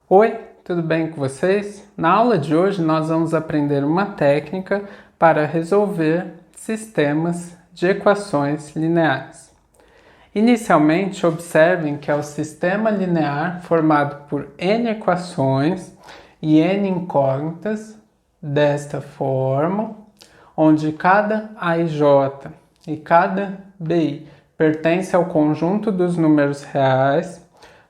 Oi, tudo bem com vocês? Na aula de hoje nós vamos aprender uma técnica para resolver sistemas de equações lineares. Inicialmente, observem que é o sistema linear formado por n equações e n incógnitas desta forma, onde cada a e j e cada bi pertence ao conjunto dos números reais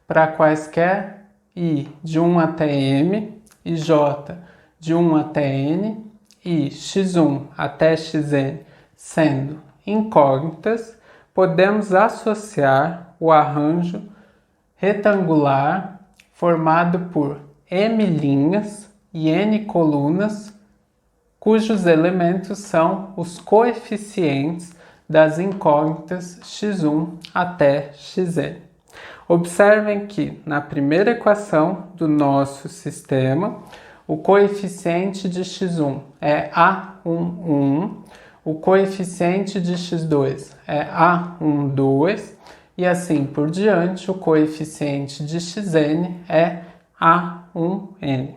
para quaisquer i de 1 até m e j de 1 até n e x1 até xn sendo incógnitas, podemos associar o arranjo retangular formado por m linhas e n colunas, cujos elementos são os coeficientes das incógnitas x1 até xn. Observem que na primeira equação do nosso sistema, o coeficiente de x1 é A11, o coeficiente de x2 é A12 e assim por diante, o coeficiente de xn é A1n.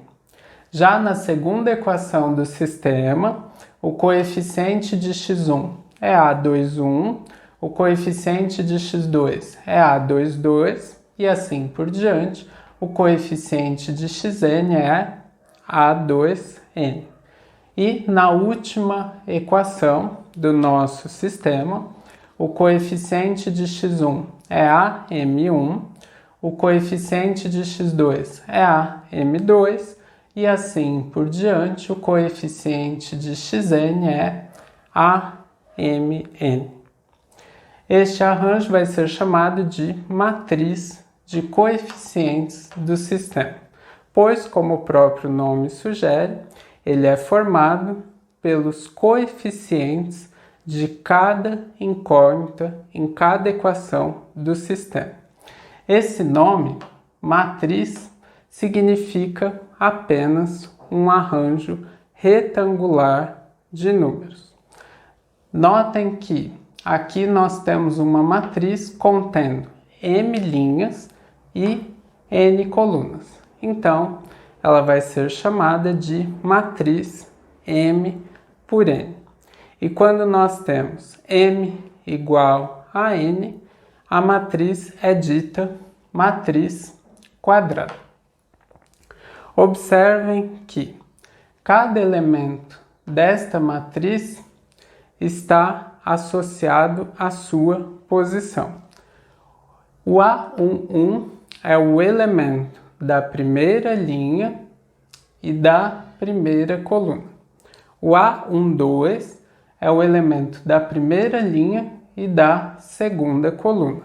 Já na segunda equação do sistema, o coeficiente de x1 é A21, o coeficiente de x2 é A22 e assim por diante, o coeficiente de xn é A2n. E na última equação do nosso sistema, o coeficiente de x1 é AM1, o coeficiente de x2 é AM2 e assim por diante, o coeficiente de xn é AMN. Este arranjo vai ser chamado de matriz de coeficientes do sistema, pois, como o próprio nome sugere, ele é formado pelos coeficientes de cada incógnita em cada equação do sistema. Esse nome, matriz, significa apenas um arranjo retangular de números. Notem que aqui nós temos uma matriz contendo m linhas e n colunas. Então, ela vai ser chamada de matriz M por N. E quando nós temos M igual a N, a matriz é dita matriz quadrada. Observem que cada elemento desta matriz está associado à sua posição. O A11 é o elemento da primeira linha e da primeira coluna. O A12 é o elemento da primeira linha e da segunda coluna.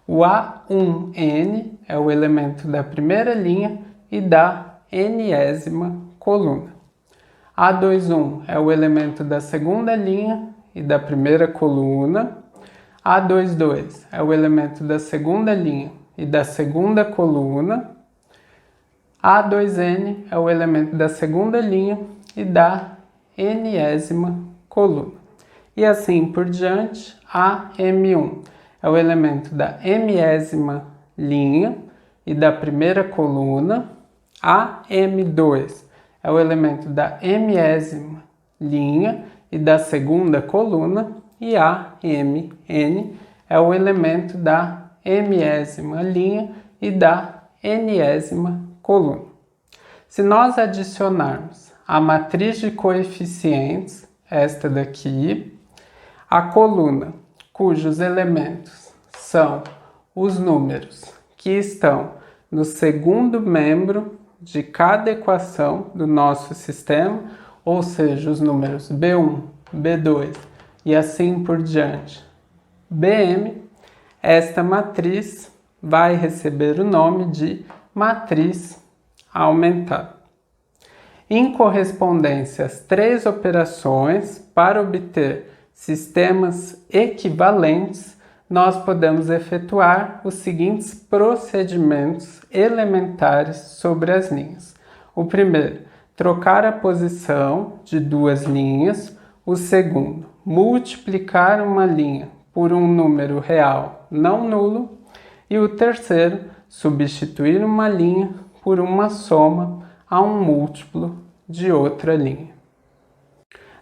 O A1n é o elemento da primeira linha e da enésima coluna. A21 é o elemento da segunda linha e da primeira coluna. A22 é o elemento da segunda linha e da segunda coluna. A2n é o elemento da segunda linha e da enésima coluna. E assim por diante, AM1 é o elemento da mésima linha e da primeira coluna. AM2 é o elemento da mésima linha e da segunda coluna, e AMN é o elemento da mésima linha e da enésima coluna. Se nós adicionarmos a matriz de coeficientes, esta daqui, a coluna cujos elementos são os números que estão no segundo membro de cada equação do nosso sistema, ou seja, os números B1, B2 e assim por diante, Bm, esta matriz vai receber o nome de matriz aumentada. Em correspondência às três operações para obter sistemas equivalentes, nós podemos efetuar os seguintes procedimentos elementares sobre as linhas. O primeiro, trocar a posição de duas linhas. O segundo, multiplicar uma linha por um número real não nulo. E o terceiro, substituir uma linha por uma soma a um múltiplo de outra linha.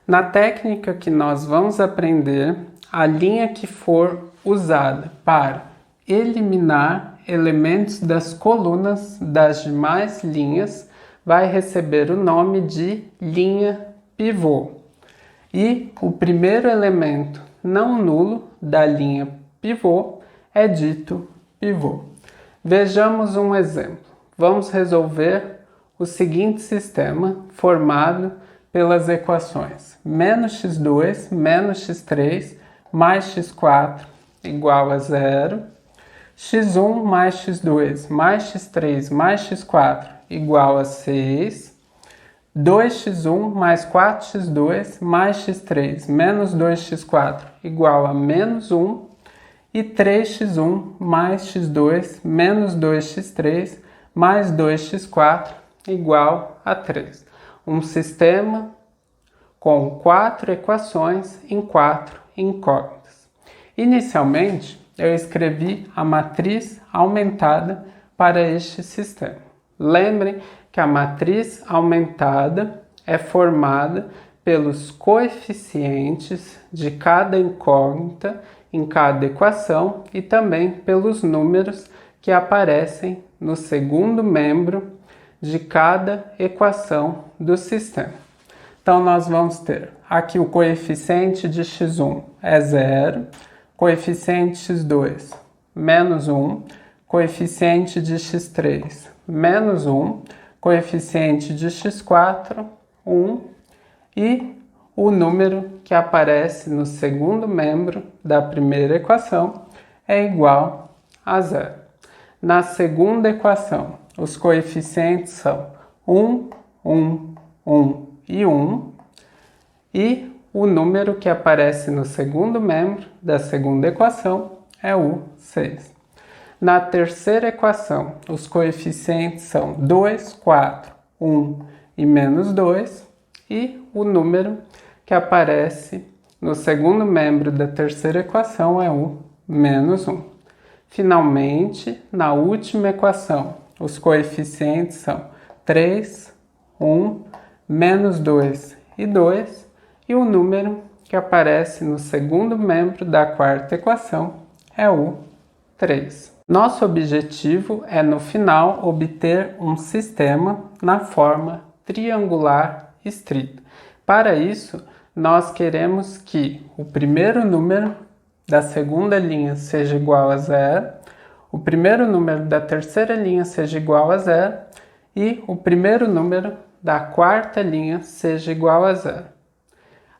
Na técnica que nós vamos aprender, a linha que for usada para eliminar elementos das colunas das demais linhas vai receber o nome de linha pivô. E o primeiro elemento não nulo da linha pivô é dito pivô. Vejamos um exemplo. Vamos resolver o seguinte sistema formado pelas equações menos x2 menos x3 mais x4 igual a 0, x1 mais x2 mais x3 mais x4 igual a 6, 2x1 mais 4x2 mais x3 menos 2x4 igual a menos 1 e 3x1 mais x2 menos 2x3 mais 2x4 igual a 3. Um sistema com 4 equações em 4 incógnitas. Inicialmente, eu escrevi a matriz aumentada para este sistema. Lembrem que a matriz aumentada é formada pelos coeficientes de cada incógnita em cada equação e também pelos números que aparecem no segundo membro de cada equação do sistema. Então, nós vamos ter aqui o coeficiente de x1 é 0, coeficiente x2 menos 1, coeficiente de x3 menos 1, coeficiente de x4, 1 e o número que aparece no segundo membro da primeira equação é igual a 0. Na segunda equação, os coeficientes são 1, 1, 1 e 1, e o número que aparece no segundo membro da segunda equação é o 6. Na terceira equação, os coeficientes são 2, 4, 1 e menos 2, e o número que aparece no segundo membro da terceira equação é o menos 1. Finalmente, na última equação, os coeficientes são 3, 1, menos 2 e 2, e o número que aparece no segundo membro da quarta equação é o 3. Nosso objetivo é, no final, obter um sistema na forma triangular estrita. Para isso, nós queremos que o primeiro número da segunda linha seja igual a 0, o primeiro número da terceira linha seja igual a 0 e o primeiro número da quarta linha seja igual a 0.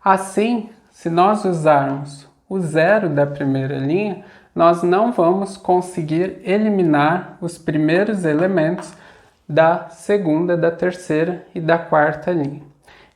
Assim, se nós usarmos o 0 da primeira linha, nós não vamos conseguir eliminar os primeiros elementos da segunda, da terceira e da quarta linha.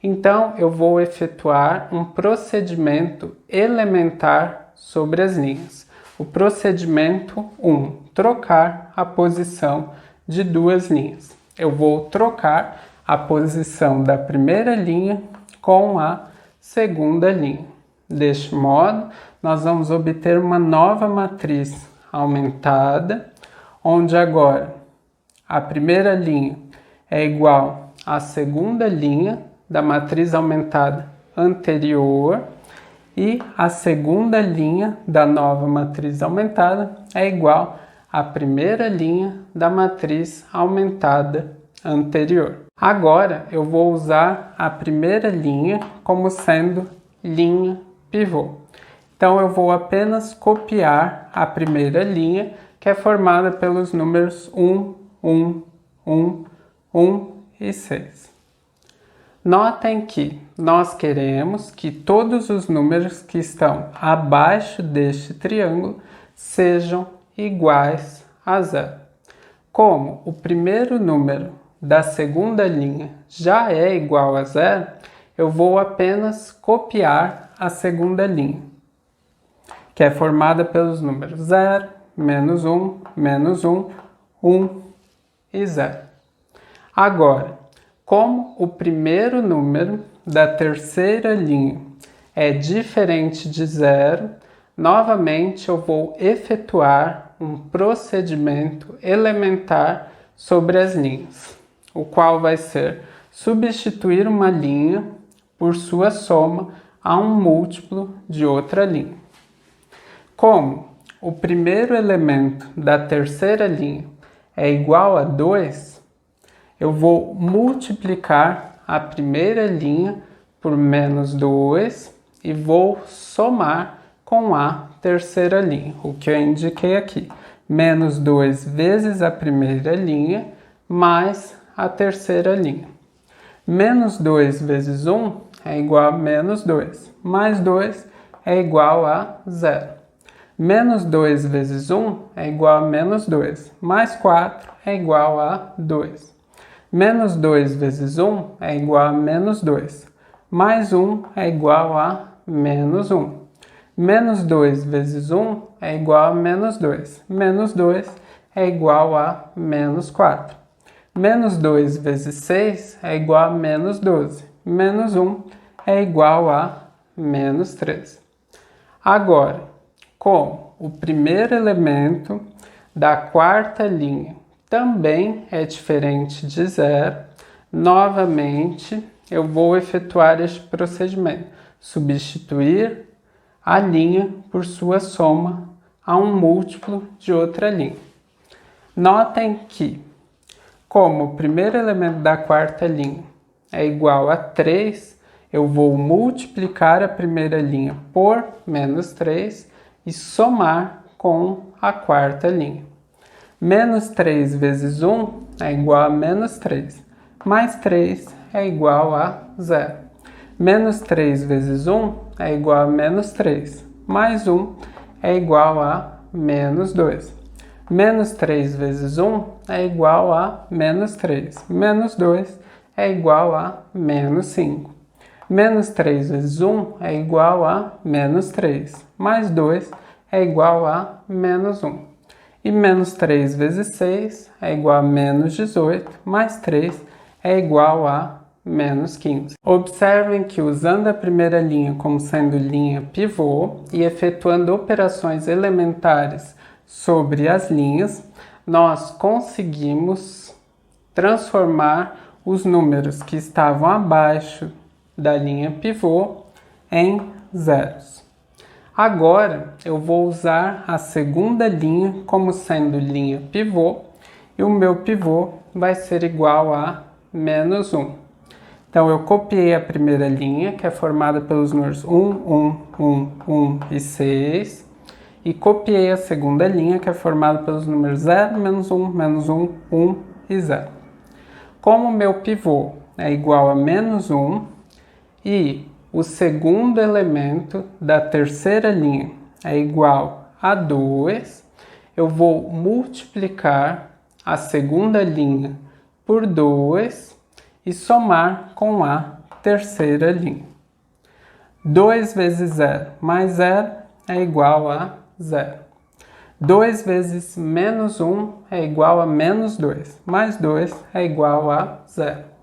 Então, eu vou efetuar um procedimento elementar sobre as linhas. O procedimento 1, trocar a posição de duas linhas. Eu vou trocar a posição da primeira linha com a segunda linha. Deste modo, nós vamos obter uma nova matriz aumentada, onde agora a primeira linha é igual à segunda linha da matriz aumentada anterior e a segunda linha da nova matriz aumentada é igual à primeira linha da matriz aumentada anterior. Agora eu vou usar a primeira linha como sendo linha pivô. Então eu vou apenas copiar a primeira linha, que é formada pelos números 1, 1, 1, 1 e 6. Notem que nós queremos que todos os números que estão abaixo deste triângulo sejam iguais a 0. Como o primeiro número da segunda linha já é igual a 0, eu vou apenas copiar a segunda linha, que é formada pelos números 0, menos 1, 1 e 0. Agora, como o primeiro número da terceira linha é diferente de 0, novamente eu vou efetuar um procedimento elementar sobre as linhas, o qual vai ser substituir uma linha por sua soma a um múltiplo de outra linha. Como o primeiro elemento da terceira linha é igual a 2, eu vou multiplicar a primeira linha por menos 2 e vou somar com a terceira linha, o que eu indiquei aqui. Menos 2 vezes a primeira linha mais a terceira linha. Menos 2 vezes 1 é igual a menos 2, mais 2 é igual a 0. Menos 2 vezes 1 é igual a menos 2, mais 4 é igual a 2. Menos 2 vezes 1 é igual a menos 2, mais 1 é igual a menos 1. Menos 2 vezes 1 é igual a menos 2, menos 2 é igual a menos 4. Menos 2 vezes 6 é igual a menos 12, menos 1 é igual a menos 3. Agora, como o primeiro elemento da quarta linha também é diferente de 0, novamente eu vou efetuar este procedimento, substituir a linha por sua soma a um múltiplo de outra linha. Notem que, como o primeiro elemento da quarta linha é igual a 3, eu vou multiplicar a primeira linha por menos 3 e somar com a quarta linha. Menos 3 vezes 1 é igual a menos 3, mais 3 é igual a 0. Menos 3 vezes 1 é igual a menos 3, mais 1 é igual a menos 2. Menos 3 vezes 1 é igual a menos 3, menos 2 é igual a menos 5. Menos 3 vezes 1 é igual a menos 3, mais 2 é igual a menos 1. E menos 3 vezes 6 é igual a menos 18, mais 3 é igual a menos 15. Observem que usando a primeira linha como sendo linha pivô e efetuando operações elementares sobre as linhas, nós conseguimos transformar os números que estavam abaixo da linha pivô em zeros. Agora eu vou usar a segunda linha como sendo linha pivô e o meu pivô vai ser igual a menos 1. Então eu copiei a primeira linha, que é formada pelos números 1, 1, 1, 1 e 6, e copiei a segunda linha, que é formada pelos números 0, menos 1, menos 1, 1 e 0. Como o meu pivô é igual a menos 1 e o segundo elemento da terceira linha é igual a 2, eu vou multiplicar a segunda linha por 2 e somar com a terceira linha. 2 vezes 0 mais 0 é igual a 0. 2 vezes menos 1 é igual a menos 2, mais 2 é igual a 0.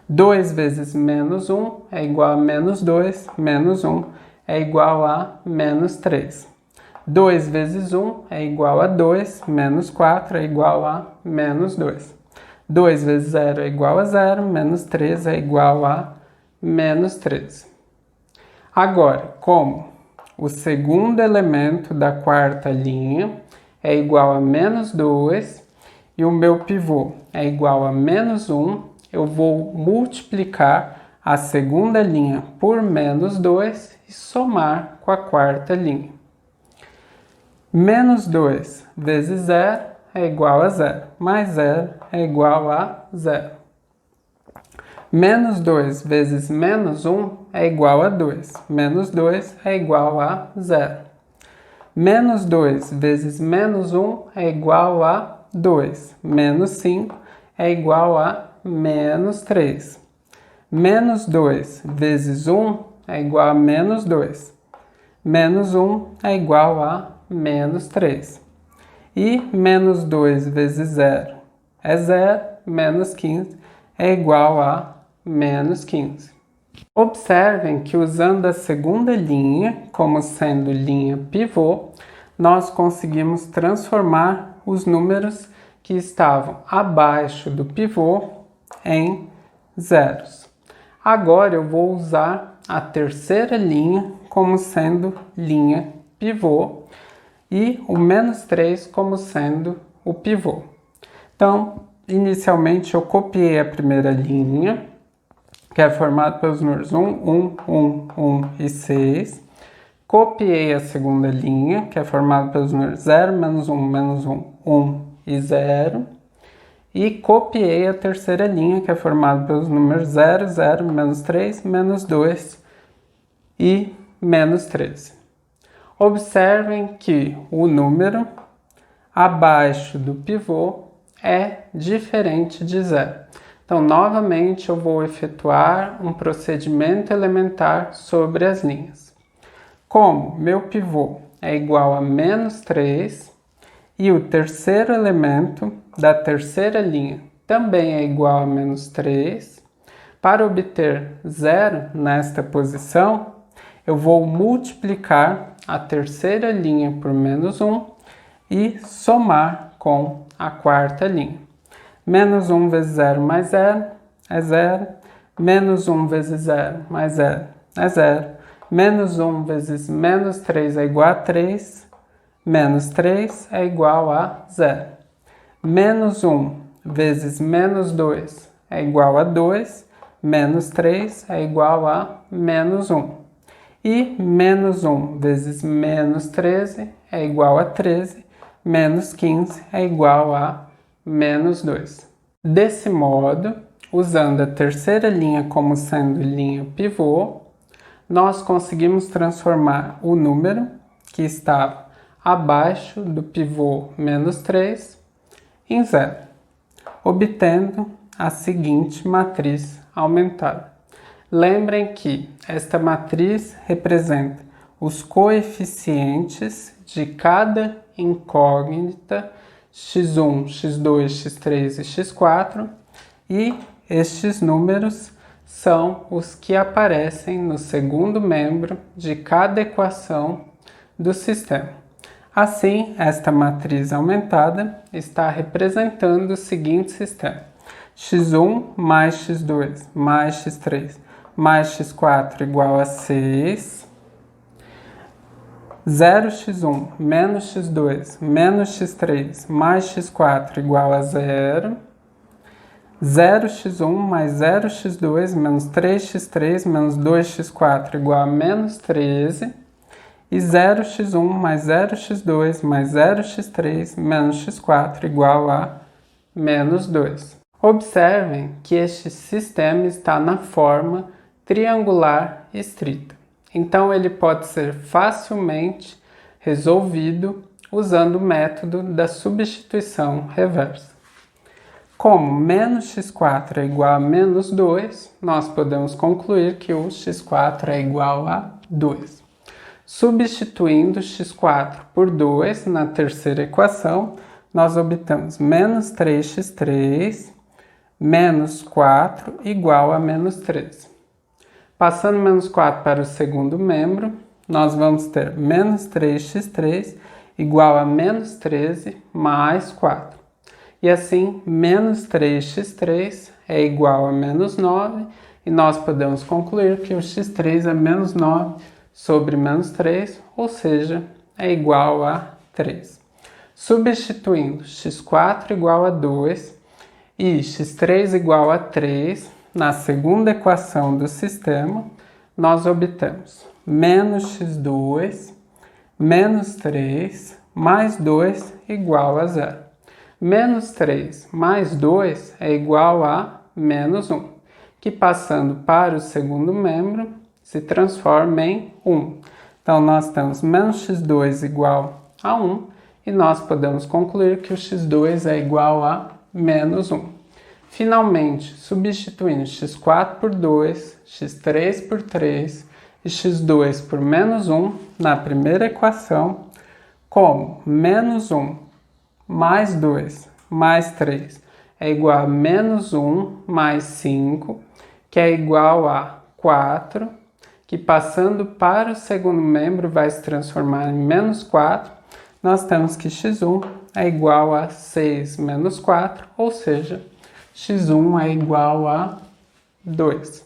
2 vezes menos 1 é igual a menos 2, menos 1 é igual a menos 3. 2 vezes 1 é igual a 2, menos 4 é igual a menos 2. 2 vezes 0 é igual a 0, menos 3 é igual a menos 13. Agora, como o segundo elemento da quarta linha é igual a menos 2 e o meu pivô é igual a menos 1, eu vou multiplicar a segunda linha por menos 2 e somar com a quarta linha. Menos 2 vezes 0 é igual a 0, mais 0 é igual a 0. Menos 2 vezes menos 1 é igual a 2, menos 2 é igual a 0. Menos 2 vezes menos 1 é igual a 2, menos 5 é igual a menos 3. Menos 2 vezes 1 é igual a menos 2. Menos 1 é igual a menos 3. E menos 2 vezes 0 é 0, menos 15 é igual a menos 15. Observem que usando a segunda linha como sendo linha pivô, nós conseguimos transformar os números que estavam abaixo do pivô em zeros. Agora eu vou usar a terceira linha como sendo linha pivô e o menos 3 como sendo o pivô. Então, inicialmente eu copiei a primeira linha, que é formada pelos números 1, 1, 1, 1 e 6. Copiei a segunda linha, que é formada pelos números 0, menos 1, menos 1, 1 e 0. E copiei a terceira linha, que é formada pelos números 0, 0, menos 3, menos 2 e menos 13. Observem que o número abaixo do pivô é diferente de 0. Então, novamente, eu vou efetuar um procedimento elementar sobre as linhas. Como meu pivô é igual a menos 3 e o terceiro elemento da terceira linha também é igual a menos 3, para obter 0 nesta posição, eu vou multiplicar a terceira linha por menos 1 e somar com a quarta linha. Menos 1 vezes 0 mais 0 é 0. Menos 1 vezes 0 mais 0 é 0. Menos 1 vezes menos 3 é igual a 3. Menos 3 é igual a 0. Menos 1 vezes menos 2 é igual a 2. Menos 3 é igual a menos 1. E menos 1 vezes menos 13 é igual a 13. Menos 15 é igual a menos 2. Desse modo, usando a terceira linha como sendo linha pivô, nós conseguimos transformar o número que estava abaixo do pivô menos 3 em 0, obtendo a seguinte matriz aumentada. Lembrem que esta matriz representa os coeficientes de cada incógnita x1, x2, x3 e x4, e estes números são os que aparecem no segundo membro de cada equação do sistema. Assim, esta matriz aumentada está representando o seguinte sistema: x1 mais x2 mais x3 mais x4 igual a 6, 0x1 menos x2 menos x3 mais x4 igual a 0, 0x1 mais 0x2 menos 3x3 menos 2x4 igual a menos 13, e 0x1 mais 0x2 mais 0x3 menos x4 igual a menos 2. Observem que este sistema está na forma triangular estrita. Então, ele pode ser facilmente resolvido usando o método da substituição reversa. Como menos x4 é igual a menos 2, nós podemos concluir que o x4 é igual a 2. Substituindo x4 por 2 na terceira equação, nós obtemos menos 3x3 menos 4 igual a menos 13. Passando menos 4 para o segundo membro, nós vamos ter menos 3x3 igual a menos 13 mais 4. E assim, menos 3x3 é igual a menos 9, e nós podemos concluir que o x3 é menos 9 sobre menos 3, ou seja, é igual a 3. Substituindo x4 igual a 2 e x3 igual a 3 na segunda equação do sistema, nós obtemos menos x2 menos 3 mais 2 igual a 0. Menos 3 mais 2 é igual a menos 1, que passando para o segundo membro se transforma em 1. Então, nós temos menos x2 igual a 1 e nós podemos concluir que o x2 é igual a menos 1. Finalmente, substituindo x4 por 2, x3 por 3 e x2 por menos 1 na primeira equação, como menos 1 mais 2 mais 3 é igual a menos 1 mais 5, que é igual a 4, que passando para o segundo membro vai se transformar em menos 4, nós temos que x1 é igual a 6 menos 4, ou seja, x1 é igual a 2.